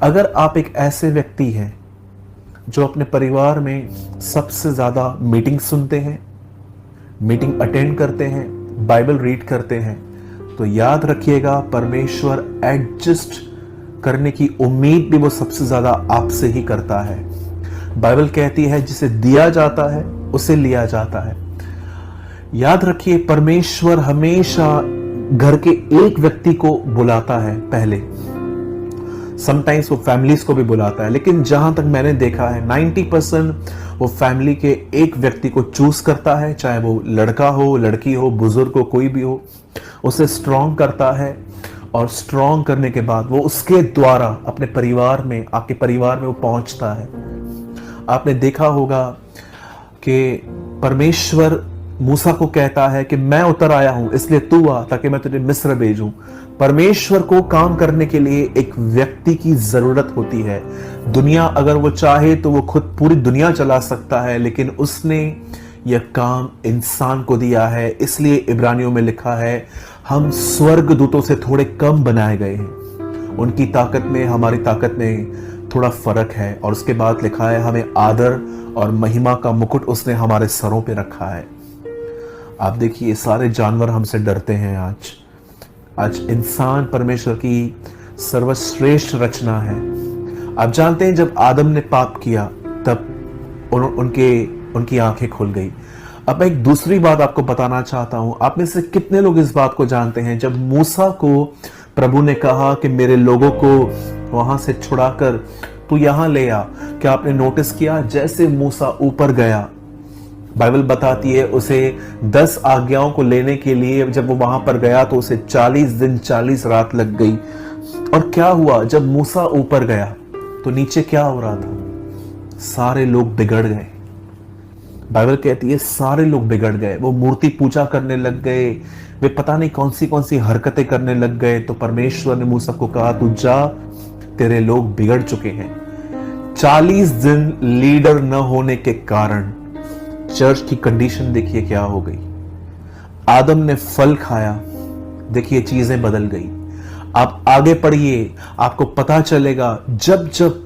अगर आप एक ऐसे व्यक्ति हैं जो अपने परिवार में सबसे ज्यादा मीटिंग सुनते हैं, मीटिंग अटेंड करते हैं, बाइबल रीड करते हैं, तो याद रखिएगा परमेश्वर एडजस्ट करने की उम्मीद भी वो सबसे ज्यादा आपसे ही करता है। बाइबल कहती है जिसे दिया जाता है उसे लिया जाता है। याद रखिए परमेश्वर हमेशा घर के एक व्यक्ति को बुलाता है पहले, समटाइम्स वो फैमिलीज को भी बुलाता है, लेकिन जहां तक मैंने देखा है 90% वो फैमिली के एक व्यक्ति को चूज करता है, चाहे वो लड़का हो, लड़की हो, बुजुर्ग हो, कोई भी हो, उसे स्ट्रॉन्ग करता है और स्ट्रॉन्ग करने के बाद वो उसके द्वारा अपने परिवार में, आपके परिवार में वो पहुंचता है। आपने देखा होगा कि परमेश्वर मूसा को कहता है कि मैं उतर आया हूं इसलिए तू आ ताकि मैं तुझे मिस्र भेजूं। परमेश्वर को काम करने के लिए एक व्यक्ति की जरूरत होती है। दुनिया अगर वो चाहे तो वो खुद पूरी दुनिया चला सकता है, लेकिन उसने यह काम इंसान को दिया है। इसलिए इब्रानियों में लिखा है हम स्वर्ग दूतों से थोड़े कम बनाए गए हैं। उनकी ताकत में हमारी ताकत में थोड़ा फर्क है। और उसके बाद लिखा है हमें आदर और महिमा का मुकुट उसने हमारे सरों पे रखा है। आप देखिए सारे जानवर हमसे डरते हैं। आज इंसान परमेश्वर की सर्वश्रेष्ठ रचना है। आप जानते हैं जब आदम ने पाप किया तब उनकी आंखें खुल गई। अब मैं एक दूसरी बात आपको बताना चाहता हूं। आप में से कितने लोग इस बात को जानते हैं जब मूसा को प्रभु ने कहा कि मेरे लोगों को वहां से छुड़ाकर तू यहां ले आ, क्या आपने नोटिस किया जैसे मूसा ऊपर गया, बाइबल बताती है उसे 10 आज्ञाओं को लेने के लिए जब वो वहां पर गया तो उसे 40 दिन 40 रात लग गई। और क्या हुआ जब मूसा ऊपर गया तो नीचे क्या हो रहा था? सारे लोग बिगड़ गए। बाइबल कहती है सारे लोग बिगड़ गए। वो मूर्ति पूजा करने लग गए, वे पता नहीं कौन सी हरकतें करने लग गए। तो परमेश्वर ने मूसा को कहा तू जा, तेरे लोग बिगड़ चुके हैं। 40 दिन लीडर न होने के कारण चर्च की कंडीशन देखिए क्या हो गई। आदम ने फल खाया, देखिए चीजें बदल गई। आप आगे पढ़िए, आपको पता चलेगा जब जब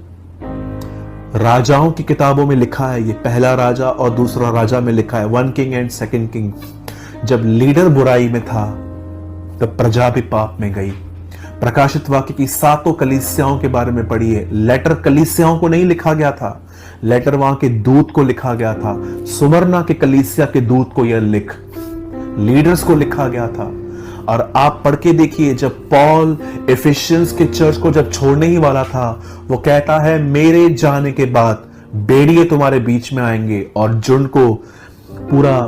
राजाओं की किताबों में लिखा है, ये पहला राजा और दूसरा राजा में लिखा है 1 किंग एंड 2 किंग, जब लीडर बुराई में था तब प्रजा भी पाप में गई। प्रकाशित वाक्य की 7 कलीसियाओं के बारे में पढ़िए। लेटर कलीसियाओं को नहीं लिखा गया था, लेटर वहां के दूत को लिखा गया था। सुमरना के कलीसिया के दूत को यह लिख, लीडर्स को लिखा गया था। और आप पढ़ के देखिए जब पॉल एफिशियंस के चर्च को जब छोड़ने ही वाला था, वो कहता है मेरे जाने के बाद बेड़िए तुम्हारे बीच में आएंगे और झुंड को पूरा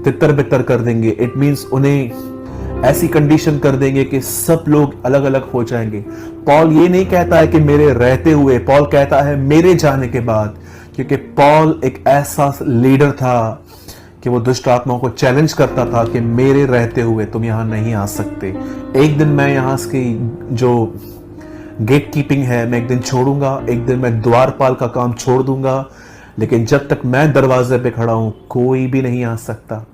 तितर बितर कर देंगे। इट मींस उन्हें ऐसी कंडीशन कर देंगे कि सब लोग अलग अलग हो जाएंगे। पॉल ये नहीं कहता है कि मेरे रहते हुए, पॉल कहता है मेरे जाने के बाद, क्योंकि पॉल एक ऐसा लीडर था कि वो दुष्ट आत्माओं को चैलेंज करता था कि मेरे रहते हुए तुम यहां नहीं आ सकते। एक दिन मैं यहां की जो गेट कीपिंग है मैं एक दिन छोड़ूंगा, एक दिन मैं द्वारपाल का काम छोड़ दूंगा, लेकिन जब तक मैं दरवाजे पे खड़ा हूं कोई भी नहीं आ सकता।